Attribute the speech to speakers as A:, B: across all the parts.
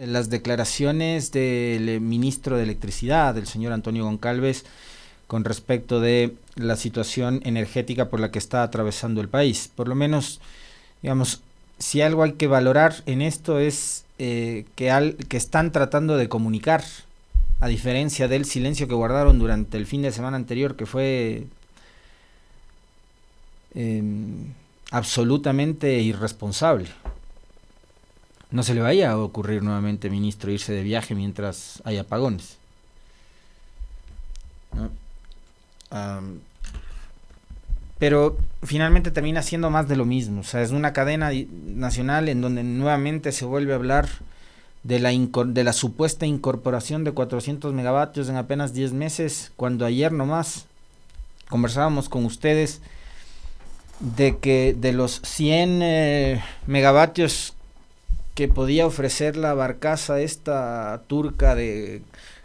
A: las declaraciones del ministro de Electricidad, del señor Antonio Goncalves, con respecto de la situación energética por la que está atravesando el país. Por lo menos, digamos, si algo hay que valorar en esto es que están tratando de comunicar, a diferencia del silencio que guardaron durante el fin de semana anterior, que fue absolutamente irresponsable. No se le vaya a ocurrir nuevamente, ministro, irse de viaje mientras hay apagones, ¿no? Pero finalmente termina siendo más de lo mismo. O sea, es una cadena nacional en donde nuevamente se vuelve a hablar de la supuesta incorporación de 400 megavatios en apenas 10 meses, cuando ayer nomás conversábamos con ustedes de que de los 100 megavatios que podía ofrecer la barcaza esta turca de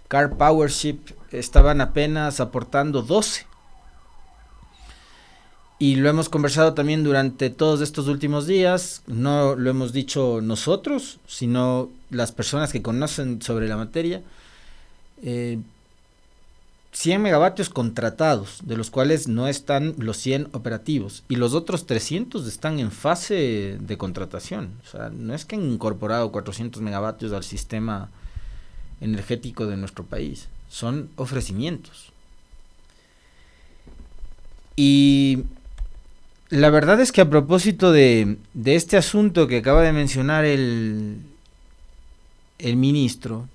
A: Car Powership, estaban apenas aportando 12. Y lo hemos conversado también durante todos estos últimos días. No lo hemos dicho nosotros, sino las personas que conocen sobre la materia. 100 megavatios contratados, de los cuales no están los 100 operativos, y los otros 300 están en fase de contratación. O sea, no es que han incorporado 400 megavatios al sistema energético de nuestro país, son ofrecimientos. Y la verdad es que a propósito de este asunto que acaba de mencionar el ministro,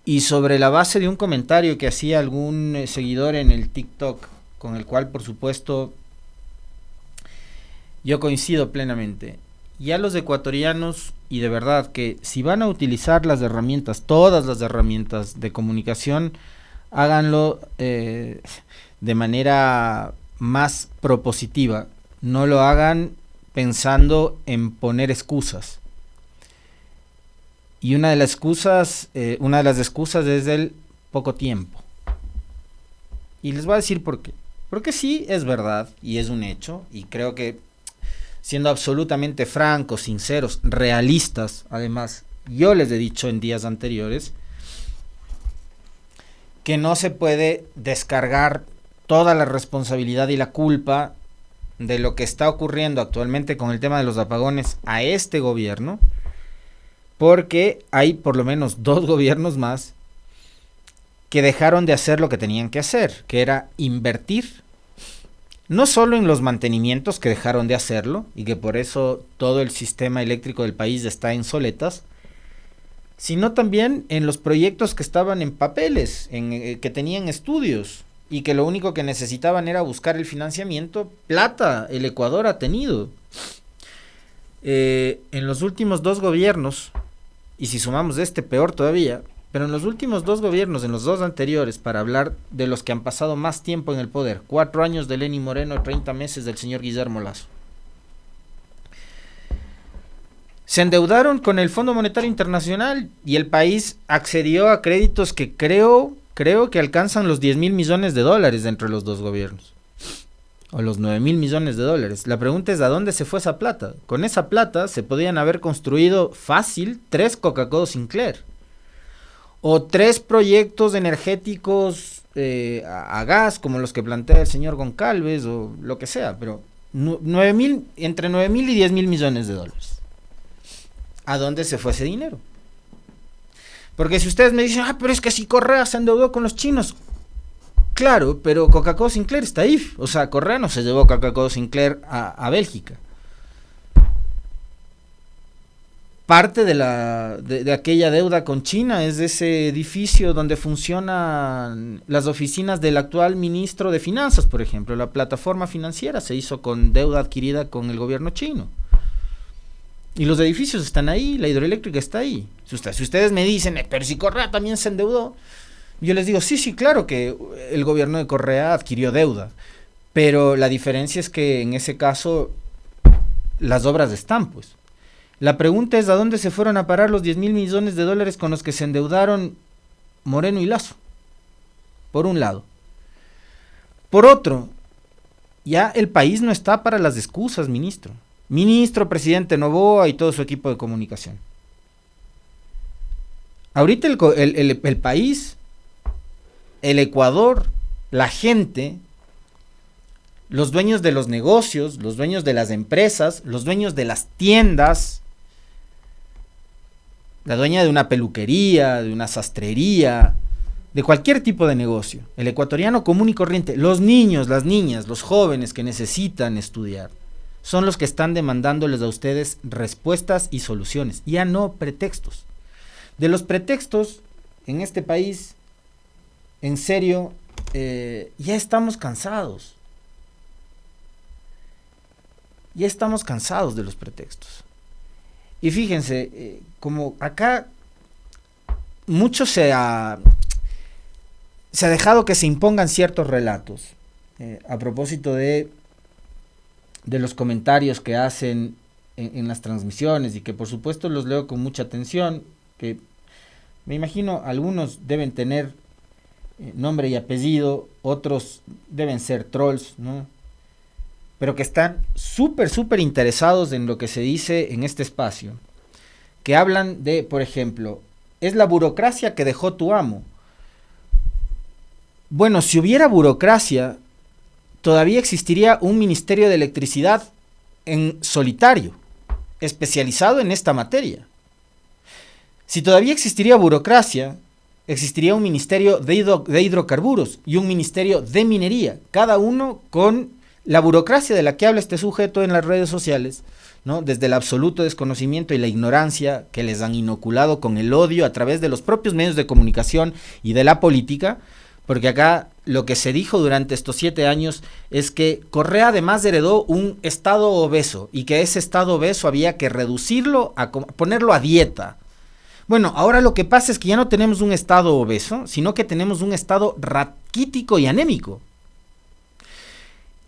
A: y sobre la base de un comentario que hacía algún seguidor en el TikTok, con el cual por supuesto yo coincido plenamente, ya los ecuatorianos, y de verdad que si van a utilizar las herramientas, todas las herramientas de comunicación, háganlo de manera más propositiva, no lo hagan pensando en poner excusas. Y una de las excusas es el poco tiempo. Y les voy a decir por qué. Porque sí, es verdad y es un hecho, y creo que siendo absolutamente francos, sinceros, realistas, además, yo les he dicho en días anteriores que no se puede descargar toda la responsabilidad y la culpa de lo que está ocurriendo actualmente con el tema de los apagones a este gobierno, porque hay por lo menos 2 gobiernos más que dejaron de hacer lo que tenían que hacer, que era invertir, no solo en los mantenimientos, que dejaron de hacerlo, y que por eso todo el sistema eléctrico del país está en soletas, sino también en los proyectos que estaban en papeles, que tenían estudios, y que lo único que necesitaban era buscar el financiamiento. Plata el Ecuador ha tenido. En los últimos 2 gobiernos, y si sumamos este, peor todavía, pero en los últimos 2 gobiernos, en los 2 anteriores, para hablar de los que han pasado más tiempo en el poder, 4 años de Lenín Moreno, 30 meses del señor Guillermo Lasso, se endeudaron con el Fondo Monetario Internacional y el país accedió a créditos que creo que alcanzan los 10,000 millones de dólares entre los 2 gobiernos, o los 9,000 millones de dólares. La pregunta es, ¿a dónde se fue esa plata? Con esa plata se podían haber construido fácil 3 Coca-Cola Sinclair, o 3 proyectos energéticos a gas, como los que plantea el señor Goncalves, o lo que sea, pero entre 9,000 y 10,000 millones de dólares. ¿A dónde se fue ese dinero? Porque si ustedes me dicen, pero es que si Correa se endeudó con los chinos, claro, pero Coca-Cola Sinclair está ahí. O sea, Correa no se llevó Coca-Cola Sinclair a Bélgica. Parte de aquella deuda con China es de ese edificio donde funcionan las oficinas del actual ministro de Finanzas, por ejemplo. La plataforma financiera se hizo con deuda adquirida con el gobierno chino. Y los edificios están ahí, la hidroeléctrica está ahí. Si ustedes me dicen, pero si Correa también se endeudó, yo les digo, sí, claro que el gobierno de Correa adquirió deuda, pero la diferencia es que en ese caso las obras están, pues. La pregunta es, ¿a dónde se fueron a parar los 10,000 millones de dólares con los que se endeudaron Moreno y Lasso? Por un lado. Por otro, ya el país no está para las excusas, ministro, presidente Noboa y todo su equipo de comunicación. ahorita el país, el Ecuador, la gente, los dueños de los negocios, los dueños de las empresas, los dueños de las tiendas, la dueña de una peluquería, de una sastrería, de cualquier tipo de negocio, el ecuatoriano común y corriente, los niños, las niñas, los jóvenes que necesitan estudiar, son los que están demandándoles a ustedes respuestas y soluciones, ya no pretextos. De los pretextos en este país, en serio, ya estamos cansados. Ya estamos cansados de los pretextos. Y fíjense, como acá mucho se ha dejado que se impongan ciertos relatos, a propósito de los comentarios que hacen en las transmisiones, y que por supuesto los leo con mucha atención, que me imagino algunos deben tener nombre y apellido, otros deben ser trolls, ¿no? Pero que están súper interesados en lo que se dice en este espacio, que hablan de, por ejemplo, es la burocracia que dejó tu amo. Bueno, si hubiera burocracia, todavía existiría un Ministerio de Electricidad en solitario, especializado en esta materia. Si todavía existiría burocracia, existiría un Ministerio de Hidrocarburos y un Ministerio de Minería, cada uno con la burocracia de la que habla este sujeto en las redes sociales, ¿no? Desde el absoluto desconocimiento y la ignorancia que les han inoculado con el odio a través de los propios medios de comunicación y de la política, porque acá lo que se dijo durante estos 7 años es que Correa además heredó un estado obeso y que ese estado obeso había que reducirlo, ponerlo a dieta. Bueno, ahora lo que pasa es que ya no tenemos un estado obeso, sino que tenemos un estado raquítico y anémico.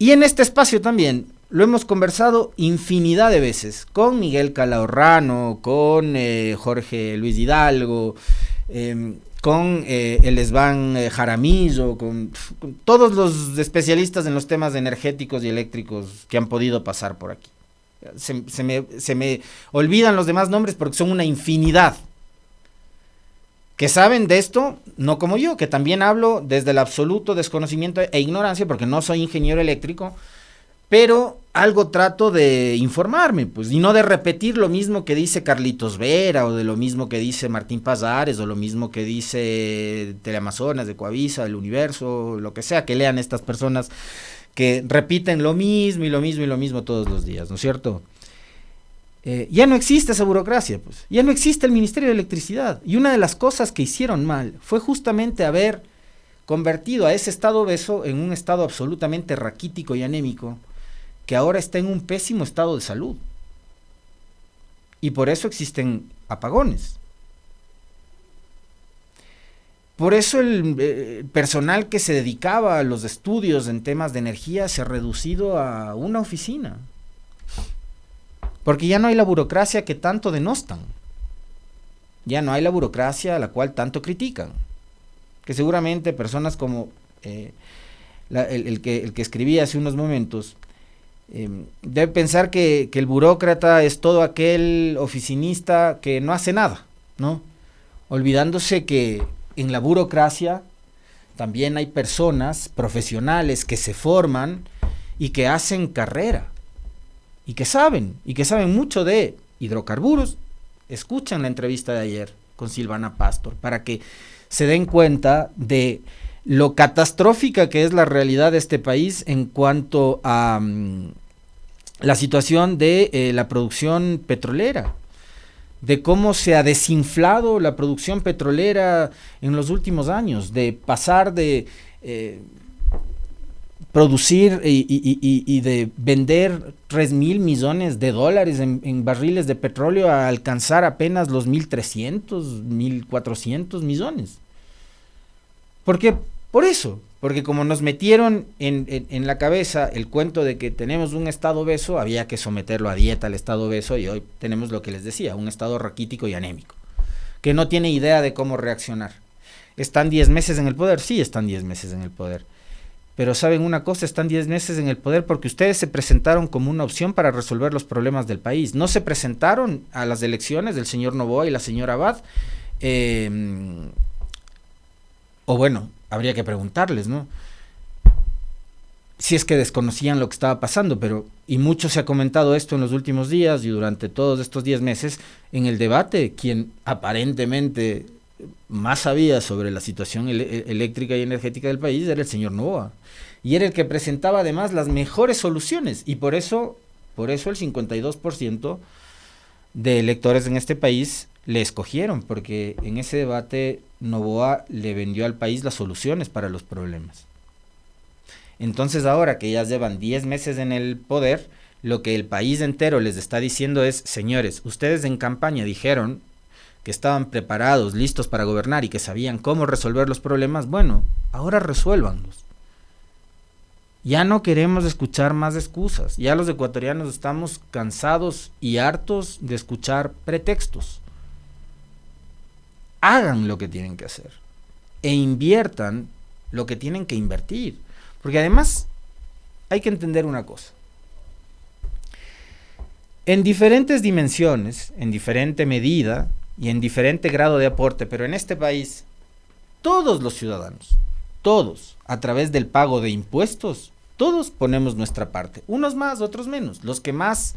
A: Y en este espacio también lo hemos conversado infinidad de veces con Miguel Calahorrano, con Jorge Luis Hidalgo, con el Esván Jaramillo, con todos los especialistas en los temas energéticos y eléctricos que han podido pasar por aquí. Se me olvidan los demás nombres porque son una infinidad. Que saben de esto, no como yo, que también hablo desde el absoluto desconocimiento e ignorancia, porque no soy ingeniero eléctrico, pero algo trato de informarme, pues, y no de repetir lo mismo que dice Carlitos Vera, o de lo mismo que dice Martín Pazares, o lo mismo que dice Teleamazonas, de Coavisa, del Universo, lo que sea, que lean estas personas que repiten lo mismo y lo mismo y lo mismo todos los días, ¿no es cierto? Ya no existe esa burocracia, pues. Ya no existe el Ministerio de Electricidad. Y una de las cosas que hicieron mal fue justamente haber convertido a ese estado obeso en un estado absolutamente raquítico y anémico, que ahora está en un pésimo estado de salud. Y por eso existen apagones. Por eso el personal que se dedicaba a los estudios en temas de energía se ha reducido a una oficina. Porque ya no hay la burocracia que tanto denostan. Ya no hay la burocracia a la cual tanto critican. Que seguramente personas como el que escribí hace unos momentos, debe pensar que el burócrata es todo aquel oficinista que no hace nada, ¿no? Olvidándose que en la burocracia también hay personas profesionales que se forman y que hacen carrera. Y que saben mucho de hidrocarburos. Escuchan la entrevista de ayer con Silvana Pastor para que se den cuenta de lo catastrófica que es la realidad de este país en cuanto a la situación de la producción petrolera, de cómo se ha desinflado la producción petrolera en los últimos años, de pasar de producir y de vender 3.000 millones de dólares en barriles de petróleo a alcanzar apenas los 1.300, 1.400 millones. ¿Por qué? Por eso, porque como nos metieron en la cabeza el cuento de que tenemos un estado obeso, había que someterlo a dieta al estado obeso, y hoy tenemos lo que les decía, un estado raquítico y anémico, que no tiene idea de cómo reaccionar. ¿Están 10 meses en el poder? Sí, están 10 meses en el poder. Pero ¿saben una cosa? Están 10 meses en el poder porque ustedes se presentaron como una opción para resolver los problemas del país. No se presentaron a las elecciones del señor Noboa y la señora Abad Eh, o bueno, habría que preguntarles, ¿no? Si es que desconocían lo que estaba pasando, pero, y mucho se ha comentado esto en los últimos días y durante todos estos 10 meses, en el debate, quien aparentemente más sabía sobre la situación eléctrica y energética del país era el señor Noboa. Y era el que presentaba además las mejores soluciones, y por eso el 52% de electores en este país le escogieron, porque en ese debate Noboa le vendió al país las soluciones para los problemas. Entonces ahora que ya llevan 10 meses en el poder, lo que el país entero les está diciendo es, señores, ustedes en campaña dijeron que estaban preparados, listos para gobernar y que sabían cómo resolver los problemas, bueno, ahora resuélvanlos. Ya no queremos escuchar más excusas, ya los ecuatorianos estamos cansados y hartos de escuchar pretextos. Hagan lo que tienen que hacer e inviertan lo que tienen que invertir. Porque además hay que entender una cosa. En diferentes dimensiones, en diferente medida y en diferente grado de aporte, pero en este país, todos los ciudadanos, todos, a través del pago de impuestos, todos ponemos nuestra parte. Unos más, otros menos. Los que más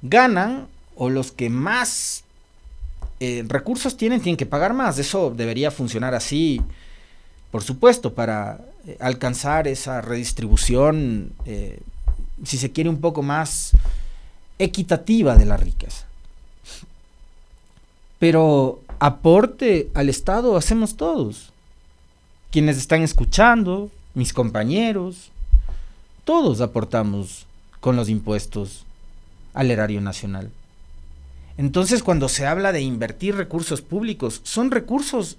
A: ganan o los que más recursos tienen que pagar más. Eso debería funcionar así, por supuesto, para alcanzar esa redistribución, si se quiere, un poco más equitativa de la riqueza. Pero aporte al Estado hacemos todos. Quienes están escuchando, mis compañeros, todos aportamos con los impuestos al erario nacional. Entonces, cuando se habla de invertir recursos públicos, son recursos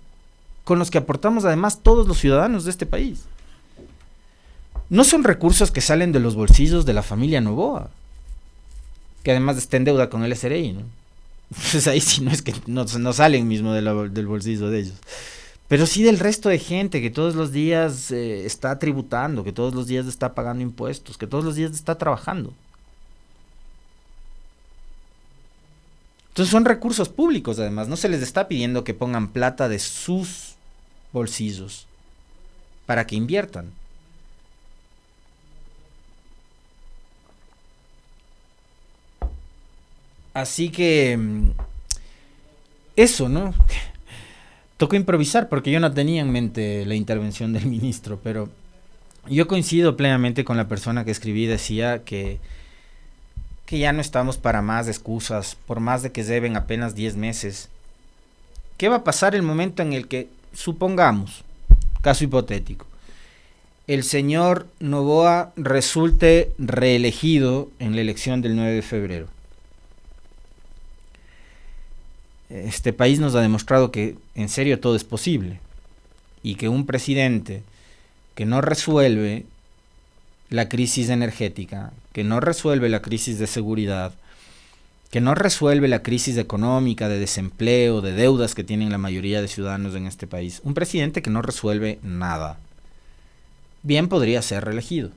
A: con los que aportamos además todos los ciudadanos de este país. No son recursos que salen de los bolsillos de la familia Noboa, que además está en deuda con el SRI, ¿no? Pues ahí sí no es que no salen mismo del bolsillo de ellos, pero sí del resto de gente que todos los días está tributando, que todos los días está pagando impuestos, que todos los días está trabajando. Entonces son recursos públicos además, no se les está pidiendo que pongan plata de sus bolsillos para que inviertan. Así que eso, ¿no? Tocó improvisar porque yo no tenía en mente la intervención del ministro, pero yo coincido plenamente con la persona que escribí, decía que ya no estamos para más excusas, por más de que lleven apenas 10 meses. ¿Qué va a pasar el momento en el que, supongamos, caso hipotético, el señor Noboa resulte reelegido en la elección del 9 de febrero? Este país nos ha demostrado que en serio todo es posible y que un presidente que no resuelve la crisis energética, que no resuelve la crisis de seguridad, que no resuelve la crisis económica, de desempleo, de deudas que tienen la mayoría de ciudadanos en este país, un presidente que no resuelve nada, bien podría ser reelegido.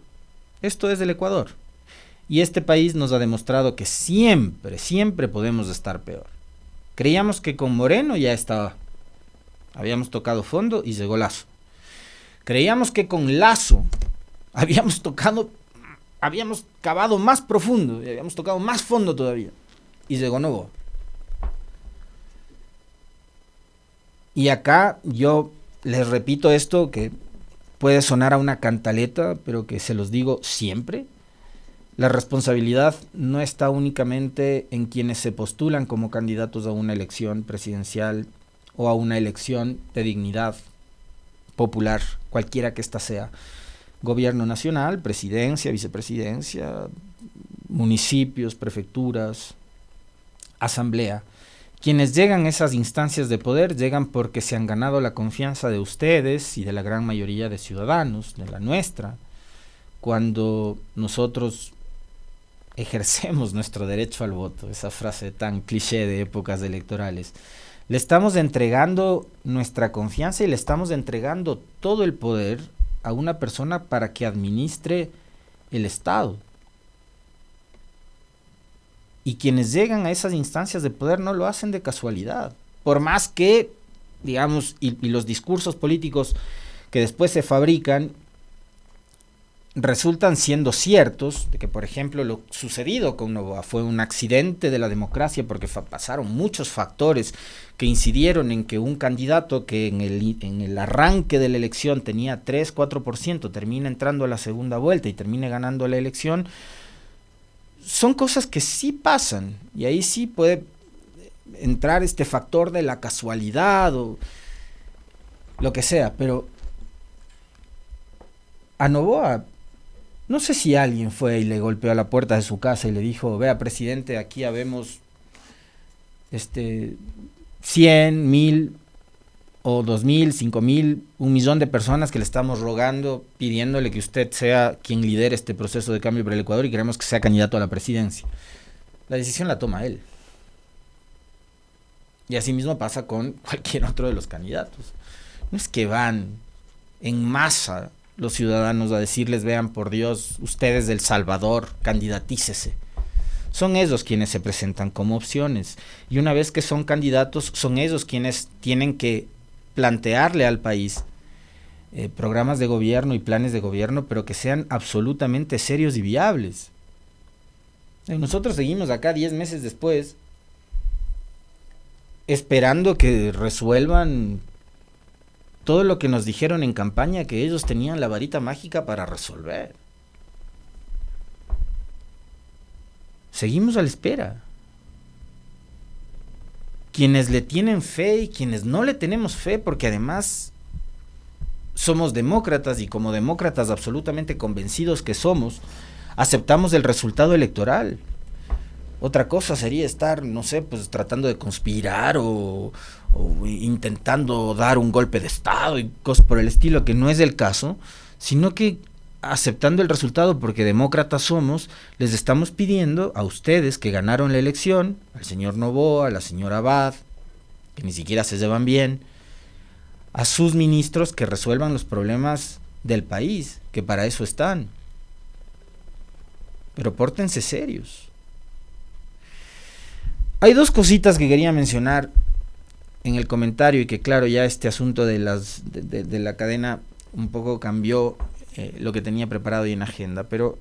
A: Esto es del Ecuador. Y este país nos ha demostrado que siempre, siempre podemos estar peor. Creíamos que con Moreno ya estaba, habíamos tocado fondo y llegó Lasso. Creíamos que con Lasso habíamos cavado más profundo, y habíamos tocado más fondo todavía, y llegó Noboa. Y acá yo les repito esto que puede sonar a una cantaleta, pero que se los digo siempre. La responsabilidad no está únicamente en quienes se postulan como candidatos a una elección presidencial o a una elección de dignidad popular, cualquiera que ésta sea. Gobierno nacional, presidencia, vicepresidencia, municipios, prefecturas, asamblea. Quienes llegan a esas instancias de poder llegan porque se han ganado la confianza de ustedes y de la gran mayoría de ciudadanos, de la nuestra, cuando nosotros ejercemos nuestro derecho al voto, esa frase tan cliché de épocas electorales. Le estamos entregando nuestra confianza y le estamos entregando todo el poder a una persona para que administre el Estado. Y quienes llegan a esas instancias de poder no lo hacen de casualidad, por más que digamos, y los discursos políticos que después se fabrican resultan siendo ciertos, de que por ejemplo lo sucedido con Noboa fue un accidente de la democracia porque pasaron muchos factores que incidieron en que un candidato que en el arranque de la elección tenía 3-4% termina entrando a la segunda vuelta y termine ganando la elección, son cosas que sí pasan, y ahí sí puede entrar este factor de la casualidad o lo que sea, pero a Noboa no sé si alguien fue y le golpeó a la puerta de su casa y le dijo, vea presidente, aquí habemos 100, 1000 o 2000, 5000, 1.000.000 de personas que le estamos rogando, pidiéndole que usted sea quien lidere este proceso de cambio para el Ecuador y queremos que sea candidato a la presidencia. La decisión la toma él. Y así mismo pasa con cualquier otro de los candidatos. No es que van en masa los ciudadanos a decirles, vean por Dios, ustedes del Salvador, candidatícese. Son ellos quienes se presentan como opciones. Y una vez que son candidatos, son ellos quienes tienen que plantearle al país programas de gobierno y planes de gobierno, pero que sean absolutamente serios y viables. Nosotros seguimos acá 10 meses después, esperando que resuelvan todo lo que nos dijeron en campaña, que ellos tenían la varita mágica para resolver. Seguimos a la espera. Quienes le tienen fe y quienes no le tenemos fe, porque además somos demócratas y como demócratas absolutamente convencidos que somos, aceptamos el resultado electoral. Otra cosa sería estar, no sé, pues tratando de conspirar o intentando dar un golpe de estado y cosas por el estilo, que no es el caso, sino que aceptando el resultado, porque demócratas somos, les estamos pidiendo a ustedes que ganaron la elección, al señor Noboa, a la señora Abad, que ni siquiera se llevan bien, a sus ministros que resuelvan los problemas del país, que para eso están. Pero pórtense serios. Hay dos cositas que quería mencionar en el comentario y que claro, ya este asunto de la cadena un poco cambió lo que tenía preparado y en agenda, pero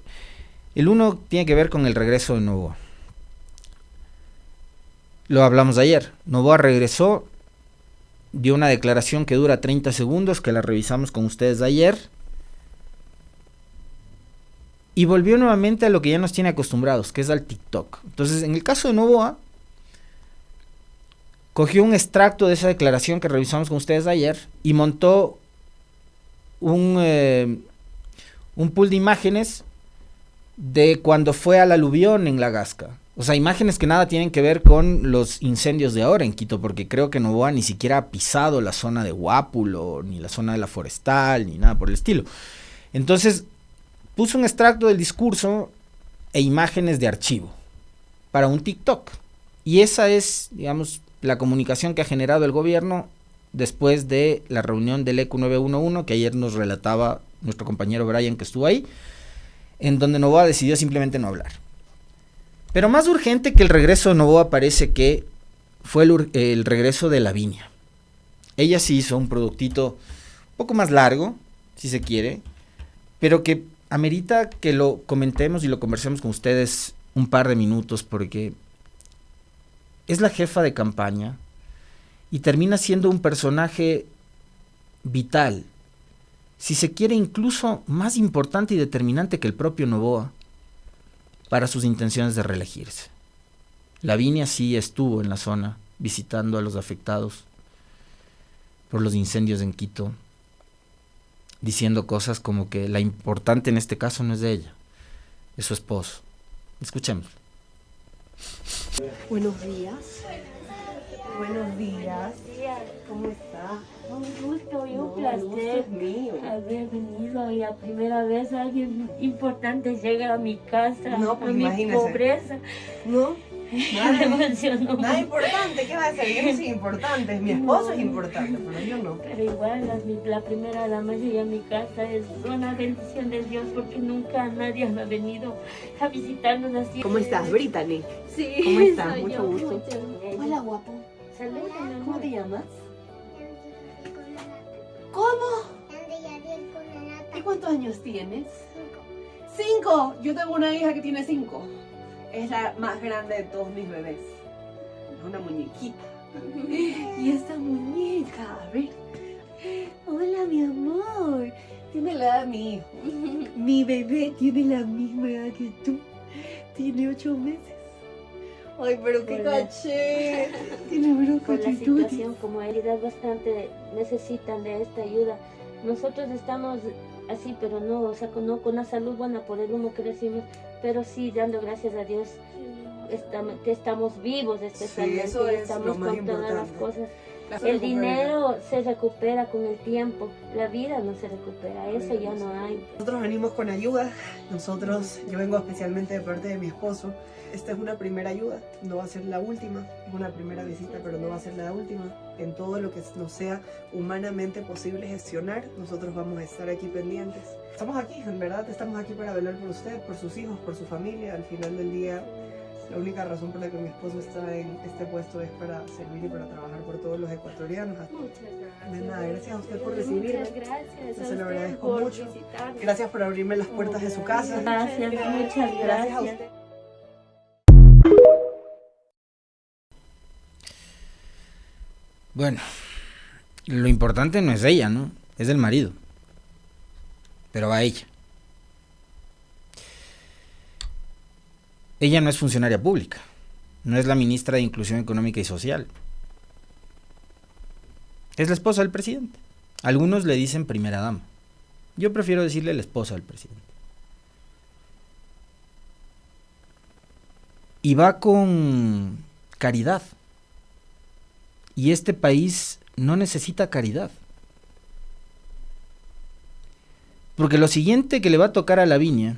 A: el uno tiene que ver con el regreso de Noboa. Lo hablamos ayer. Noboa regresó, dio una declaración que dura 30 segundos, que la revisamos con ustedes ayer, y volvió nuevamente a lo que ya nos tiene acostumbrados, que es al TikTok. Entonces, en el caso de Noboa, cogió un extracto de esa declaración que revisamos con ustedes ayer y montó un pool de imágenes de cuando fue al aluvión en La Gasca. O sea, imágenes que nada tienen que ver con los incendios de ahora en Quito, porque creo que Noboa ni siquiera ha pisado la zona de Guápulo, ni la zona de la Forestal, ni nada por el estilo. Entonces, puso un extracto del discurso e imágenes de archivo para un TikTok. Y esa es, digamos, la comunicación que ha generado el gobierno después de la reunión del ECU 911, que ayer nos relataba nuestro compañero Brian, que estuvo ahí, en donde Noboa decidió simplemente no hablar. Pero más urgente que el regreso de Noboa parece que fue el regreso de Lavinia. Ella sí hizo un productito un poco más largo, si se quiere, pero que amerita que lo comentemos y lo conversemos con ustedes un par de minutos, porque es la jefa de campaña y termina siendo un personaje vital, si se quiere incluso más importante y determinante que el propio Noboa para sus intenciones de reelegirse. Lavinia sí estuvo en la zona visitando a los afectados por los incendios en Quito, diciendo cosas como que la importante en este caso no es de ella, es su esposo. Escuchemos.
B: Buenos días. Buenos días. ¿Cómo está?
C: Un gusto y un
B: No,
C: placer
B: el gusto es mío.
C: haber venido y la primera vez alguien importante llega a mi casa,
B: No, pues
C: a mi
B: imagínese.
C: pobreza.
B: ¿No?
C: Me
B: Nada,
C: emocionó.
B: nada importante. ¿Qué va a ser? Yo no soy importante. Mi esposo es importante, pero yo no.
C: Pero igual la primera dama llega a mi casa es una bendición de Dios porque nunca nadie me ha venido a visitarnos así.
B: ¿Cómo estás, Brittany?
C: Sí.
B: ¿Cómo estás?
C: soy
B: Mucho
C: yo,
B: gusto.
C: mucho gusto.
B: Hola, guapo.
C: Saludos, mi
B: ¿Cómo
C: amor.
B: te llamas? ¿Cómo? ¿Y cuántos años tienes? 5. Yo tengo una hija que tiene 5. Es la más grande de todos mis bebés. Es una muñequita. Y esta muñeca, a ver. Hola, mi amor. Tiene la edad de mi hijo. Mi bebé tiene la misma edad que tú. Tiene 8 meses. Ay, pero qué caché. Tiene pero
C: Por la
B: cachituti.
C: situación como herida bastante necesitan de esta ayuda. Nosotros estamos así, pero no, o sea, no con la salud buena por el humo que recibimos, pero sí dando gracias a Dios que estamos vivos especialmente,
B: eso
C: y
B: es
C: estamos
B: lo más
C: con todas las
B: importante.
C: cosas.
B: Claro,
C: El dinero se recupera con el tiempo, la vida no se recupera, eso ya no hay.
B: Nosotros venimos con ayuda. Yo vengo especialmente de parte de mi esposo. Esta es una primera ayuda, no va a ser la última. Es una primera visita, pero no va a ser la última. En todo lo que nos sea humanamente posible gestionar, nosotros vamos a estar aquí pendientes. Estamos aquí, en verdad, estamos aquí para velar por usted, por sus hijos, por su familia. Al final del día, la única razón por la que mi esposo está en este puesto es para servir y para trabajar por todos los ecuatorianos.
C: Muchas gracias.
B: De nada, gracias a usted por recibirme.
C: Muchas gracias.
B: Yo
C: a
B: se lo
C: usted
B: agradezco
C: por
B: mucho.
C: visitarme.
B: Gracias por abrirme las puertas de su casa.
C: Gracias, muchas
B: Gracias a
C: gracias.
B: usted.
A: Bueno, lo importante no es ella, ¿no? Es el marido. Pero va ella. Ella no es funcionaria pública. No es la ministra de Inclusión Económica y Social. Es la esposa del presidente. Algunos le dicen primera dama. Yo prefiero decirle la esposa del presidente. Y va con caridad. Y este país no necesita caridad. Porque lo siguiente que le va a tocar a Lavinia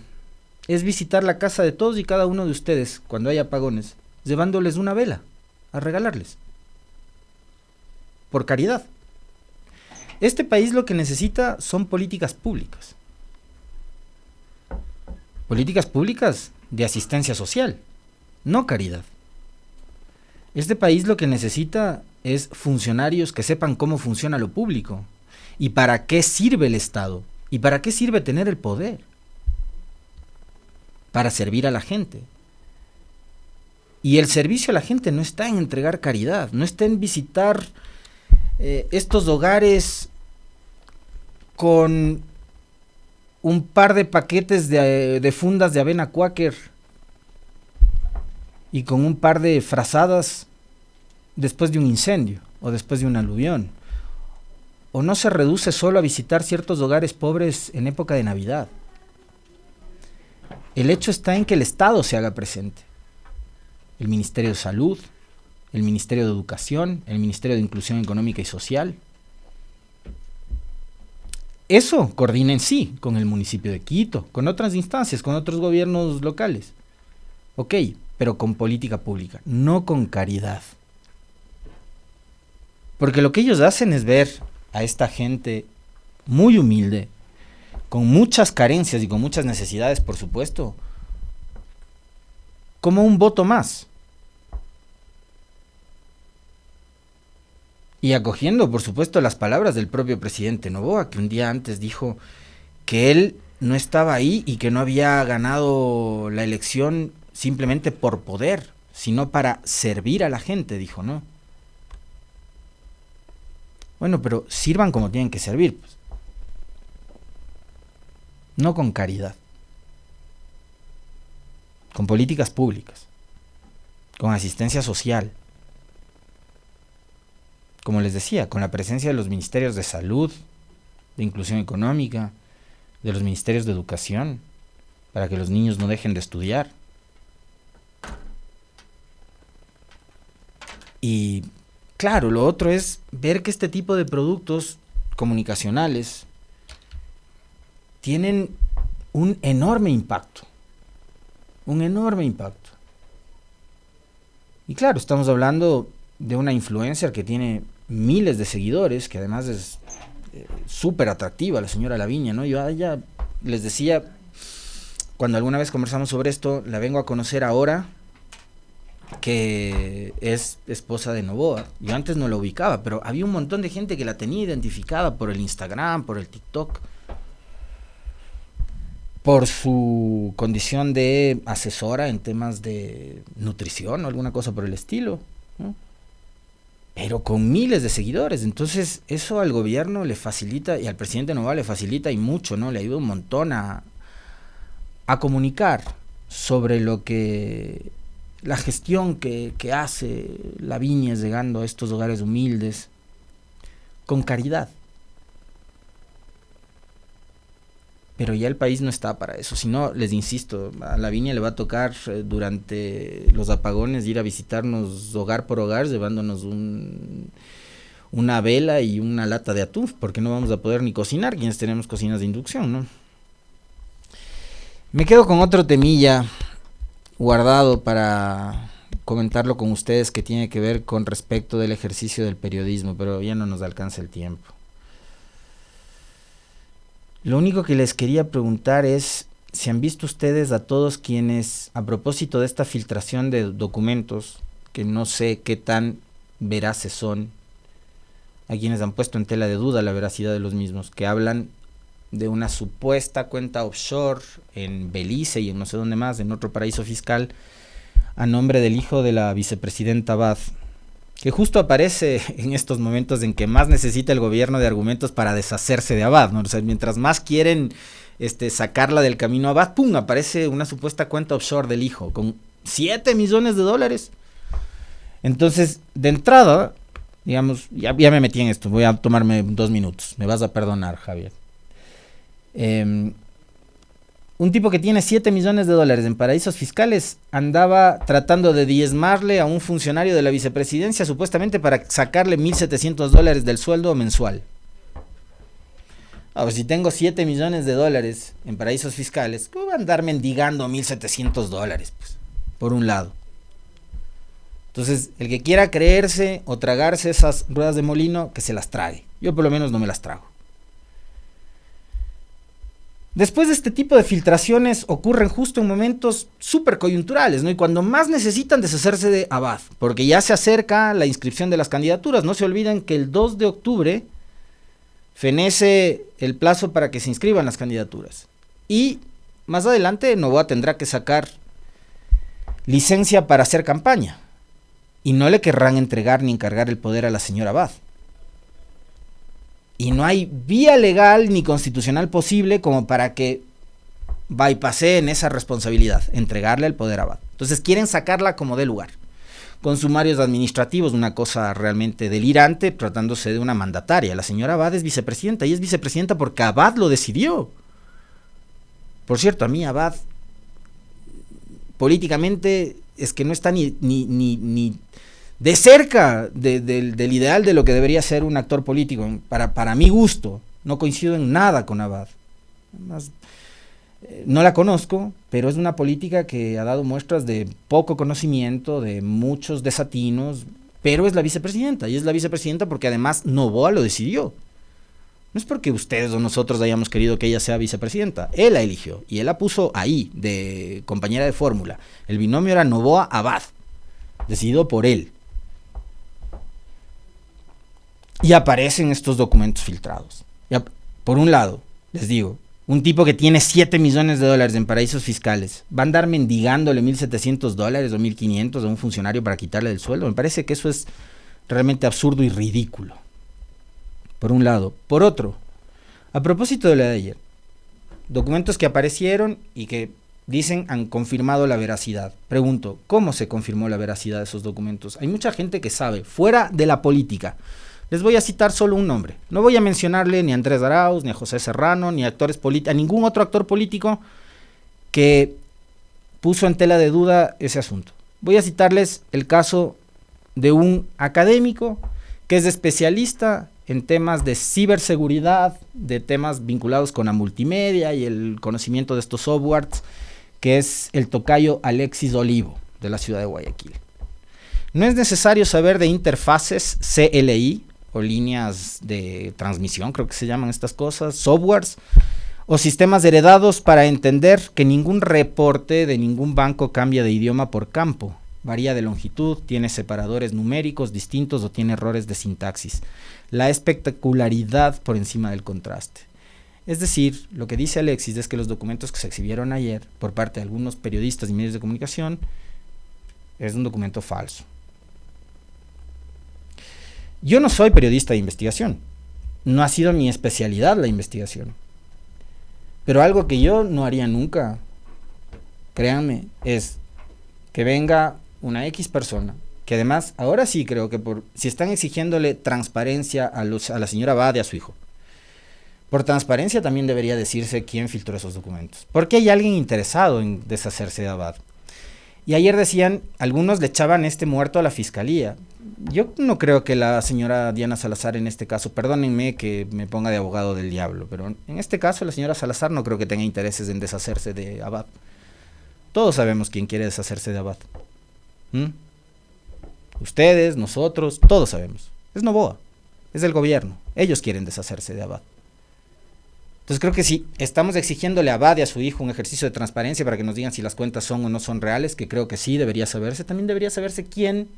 A: es visitar la casa de todos y cada uno de ustedes cuando haya apagones, llevándoles una vela a regalarles. Por caridad. Este país lo que necesita son políticas públicas. Políticas públicas de asistencia social, no caridad. Este país lo que necesita es funcionarios que sepan cómo funciona lo público y para qué sirve el Estado y para qué sirve tener el poder. Para servir a la gente. Y el servicio a la gente no está en entregar caridad, no está en visitar estos hogares con un par de paquetes de fundas de avena Quaker y con un par de frazadas después de un incendio o después de un aluvión. O no se reduce solo a visitar ciertos hogares pobres en época de Navidad. El hecho está en que el Estado se haga presente. El Ministerio de Salud, el Ministerio de Educación, el Ministerio de Inclusión Económica y Social. Eso coordina en sí con el municipio de Quito, con otras instancias, con otros gobiernos locales. Ok, pero con política pública, no con caridad. Porque lo que ellos hacen es ver a esta gente muy humilde, con muchas carencias y con muchas necesidades, por supuesto, como un voto más. Y acogiendo, por supuesto, las palabras del propio presidente Noboa, que un día antes dijo que él no estaba ahí y que no había ganado la elección simplemente por poder, sino para servir a la gente, dijo, ¿no? Bueno, pero sirvan como tienen que servir, pues. No con caridad. Con políticas públicas. Con asistencia social. Como les decía, con la presencia de los ministerios de salud, de inclusión económica, de los ministerios de educación, para que los niños no dejen de estudiar. Y claro, lo otro es ver que este tipo de productos comunicacionales tienen un enorme impacto. Un enorme impacto. Y claro, estamos hablando de una influencer que tiene miles de seguidores, que además es súper atractiva, la señora Lavinia, ¿no? Yo a ella les decía, cuando alguna vez conversamos sobre esto, la vengo a conocer ahora, que es esposa de Noboa. Yo antes no la ubicaba, pero había un montón de gente que la tenía identificada por el Instagram, por el TikTok, por su condición de asesora en temas de nutrición o alguna cosa por el estilo, ¿no? Pero con miles de seguidores. Entonces eso al gobierno le facilita, y al presidente Noboa le facilita y mucho, ¿no? Le ayuda un montón a comunicar sobre lo que la gestión que hace Laviñez llegando a estos hogares humildes con caridad. Pero ya el país no está para eso. Si no, les insisto, a Laviña le va a tocar durante los apagones ir a visitarnos hogar por hogar, llevándonos una vela y una lata de atún, porque no vamos a poder ni cocinar, quienes tenemos cocinas de inducción, ¿no? Me quedo con otro temilla guardado para comentarlo con ustedes, que tiene que ver con respecto del ejercicio del periodismo, pero ya no nos alcanza el tiempo. Lo único que les quería preguntar es si han visto ustedes a todos quienes, a propósito de esta filtración de documentos, que no sé qué tan veraces son, a quienes han puesto en tela de duda la veracidad de los mismos, que hablan de una supuesta cuenta offshore en Belice y en no sé dónde más, en otro paraíso fiscal, a nombre del hijo de la vicepresidenta Abad, que justo aparece en estos momentos en que más necesita el gobierno de argumentos para deshacerse de Abad, ¿no? O sea, mientras más quieren sacarla del camino a Abad, ¡pum!, aparece una supuesta cuenta offshore del hijo, con $7 millones. Entonces, de entrada, digamos, ya me metí en esto, voy a tomarme 2 minutos, me vas a perdonar, Javier. Un tipo que tiene $7 millones en paraísos fiscales andaba tratando de diezmarle a un funcionario de la vicepresidencia supuestamente para sacarle $1,700 del sueldo mensual. A ver, si tengo $7 millones en paraísos fiscales, ¿cómo va a andar mendigando $1,700? Pues, por un lado. Entonces, el que quiera creerse o tragarse esas ruedas de molino, que se las trague. Yo por lo menos no me las trago. Después de este tipo de filtraciones ocurren justo en momentos súper coyunturales, ¿no? Y cuando más necesitan deshacerse de Abad, porque ya se acerca la inscripción de las candidaturas. No se olviden que el 2 de octubre fenece el plazo para que se inscriban las candidaturas. Y más adelante Noboa tendrá que sacar licencia para hacer campaña. Y no le querrán entregar ni encargar el poder a la señora Abad. Y no hay vía legal ni constitucional posible como para que bypasseen esa responsabilidad, entregarle el poder a Abad. Entonces quieren sacarla como de lugar, con sumarios administrativos, una cosa realmente delirante, tratándose de una mandataria. La señora Abad es vicepresidenta, y es vicepresidenta porque Abad lo decidió. Por cierto, a mí Abad, políticamente, es que no está ni de cerca del ideal de lo que debería ser un actor político. Para mi gusto, no coincido en nada con Abad. Además, no la conozco, pero es una política que ha dado muestras de poco conocimiento, de muchos desatinos, pero es la vicepresidenta, y es la vicepresidenta porque además Noboa lo decidió. No es porque ustedes o nosotros hayamos querido que ella sea vicepresidenta, él la eligió, y él la puso ahí, de compañera de fórmula. El binomio era Noboa-Abad, decidido por él. Y aparecen estos documentos filtrados. Por un lado, les digo, un tipo que tiene $7 millones en paraísos fiscales, ¿va a andar mendigándole $1,700 o $1,500 a un funcionario para quitarle el sueldo? Me parece que eso es realmente absurdo y ridículo. Por un lado. Por otro, a propósito de la de ayer, documentos que aparecieron y que dicen han confirmado la veracidad. Pregunto, ¿cómo se confirmó la veracidad de esos documentos? Hay mucha gente que sabe, fuera de la política. Les voy a citar solo un nombre. No voy a mencionarle ni a Andrés Arauz, ni a José Serrano, ni a ningún otro actor político que puso en tela de duda ese asunto. Voy a citarles el caso de un académico que es especialista en temas de ciberseguridad, de temas vinculados con la multimedia y el conocimiento de estos softwares, que es el tocayo Alexis Olivo, de la ciudad de Guayaquil. No es necesario saber de interfaces CLI, o líneas de transmisión, creo que se llaman estas cosas, softwares, o sistemas heredados para entender que ningún reporte de ningún banco cambia de idioma por campo, varía de longitud, tiene separadores numéricos distintos o tiene errores de sintaxis. La espectacularidad por encima del contraste. Es decir, lo que dice Alexis es que los documentos que se exhibieron ayer por parte de algunos periodistas y medios de comunicación es un documento falso. Yo no soy periodista de investigación, no ha sido mi especialidad la investigación, pero algo que yo no haría nunca, créanme, es que venga una X persona, que además, ahora sí creo que si están exigiéndole transparencia a la señora Abad y a su hijo, por transparencia también debería decirse quién filtró esos documentos, porque hay alguien interesado en deshacerse de Abad. Y ayer decían, algunos le echaban este muerto a la fiscalía. Yo no creo que la señora Diana Salazar en este caso, perdónenme que me ponga de abogado del diablo, pero en este caso la señora Salazar no creo que tenga intereses en deshacerse de Abad. Todos sabemos quién quiere deshacerse de Abad. Ustedes, nosotros, todos sabemos. Es Noboa, es el gobierno. Ellos quieren deshacerse de Abad. Entonces creo que si estamos exigiéndole a Abad y a su hijo un ejercicio de transparencia para que nos digan si las cuentas son o no son reales, que creo que sí debería saberse, también debería saberse quién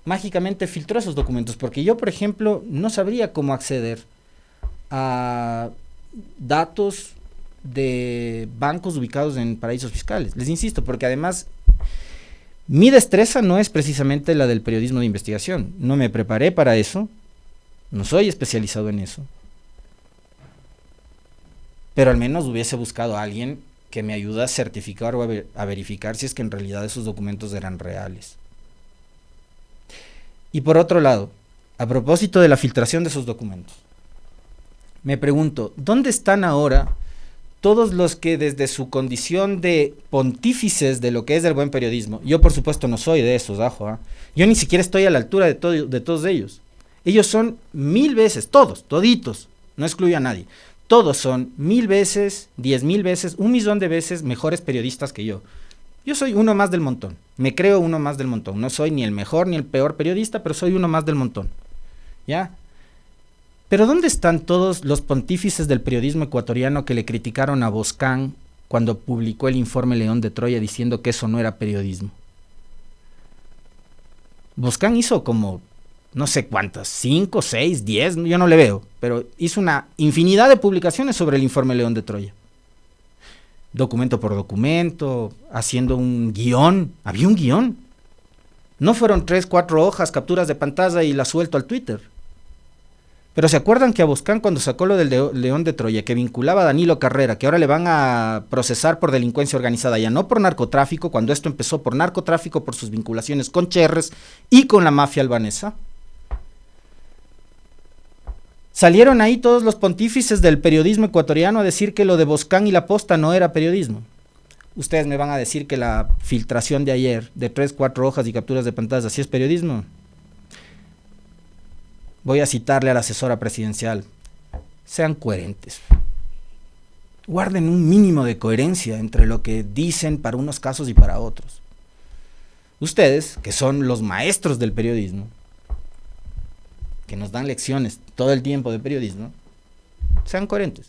A: mágicamente filtró esos documentos, porque yo, por ejemplo, no sabría cómo acceder a datos de bancos ubicados en paraísos fiscales. Les insisto, porque además mi destreza no es precisamente la del periodismo de investigación. No me preparé para eso, no soy especializado en eso. Pero al menos hubiese buscado a alguien que me ayude a certificar o a verificar si es que en realidad esos documentos eran reales. Y por otro lado, a propósito de la filtración de esos documentos, me pregunto, ¿dónde están ahora todos los que desde su condición de pontífices de lo que es el buen periodismo, yo por supuesto no soy de esos, yo ni siquiera estoy a la altura de todos ellos. Ellos son 1000 veces, todos, toditos, no excluyo a nadie. Todos son 1000 veces, 10,000 veces, 1,000,000 de veces mejores periodistas que yo. Yo soy uno más del montón, me creo uno más del montón. No soy ni el mejor ni el peor periodista, pero soy uno más del montón. ¿Ya? Pero ¿dónde están todos los pontífices del periodismo ecuatoriano que le criticaron a Boscán cuando publicó el informe León de Troya diciendo que eso no era periodismo? Boscán hizo como no sé cuántas, 5, 6, 10, yo no le veo, pero hizo una infinidad de publicaciones sobre el informe León de Troya. Documento por documento, haciendo un guión, había un guión. No fueron 3, 4 hojas, capturas de pantalla y la suelto al Twitter. Pero ¿se acuerdan que a Boscán cuando sacó lo del León de Troya, que vinculaba a Danilo Carrera, que ahora le van a procesar por delincuencia organizada, ya no por narcotráfico, cuando esto empezó por narcotráfico, por sus vinculaciones con Cherres y con la mafia albanesa? Salieron ahí todos los pontífices del periodismo ecuatoriano a decir que lo de Boscán y La Posta no era periodismo. Ustedes me van a decir que la filtración de ayer, de 3, 4 hojas y capturas de pantalla, ¿sí es periodismo? Voy a citarle a la asesora presidencial. Sean coherentes. Guarden un mínimo de coherencia entre lo que dicen para unos casos y para otros. Ustedes, que son los maestros del periodismo, que nos dan lecciones todo el tiempo de periodismo, sean coherentes.